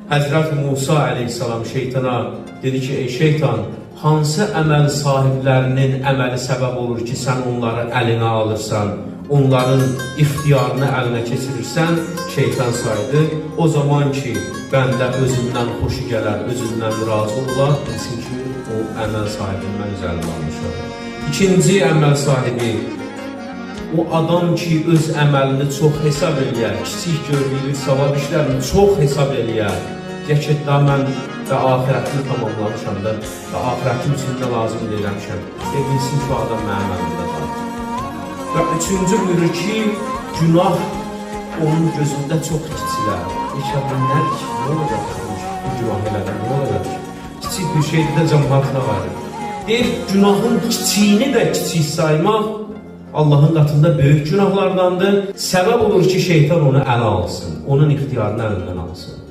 Həzrəti Musa əleyhissalam şeytana dedi ki, ey şeytan, hansı əməl sahiblərinin əməli səbəb olur ki, sən onları əlinə alırsan, onların ixtiyarını əlinə keçirirsən? Şeytan saydı. O zaman ki, bəndə özündən xoşu gələr, özündən razı olar, bilsin ki, o əməl sahibini mən üzərimə almışam. İkinci əməl sahibi, o adam ki, öz əməlini çox hesab eləyər, kiçik gördüyü savab işlərini çox hesab eləyər. Deyək ki, daha mən və axirətini tamamlamışam da, və axirətim üçün də lazım eləmişəm. Bilsin ki, o adam mənim əlimdə qalır. Və üçüncü buyurur ki, günah onun gözündə çox kiçilər. Eşadınlar ki, nə olacaq bu günah elədən, nə olacaq ki? Kiçik bir şeydir də cəmaatına varır. Deyir, günahın kiçiyini də kiçik saymaq Allahın qatında böyük günahlardandır. Səbəb olur ki, şeytan onu ələ alsın, onun ixtiyarını əlindən alsın.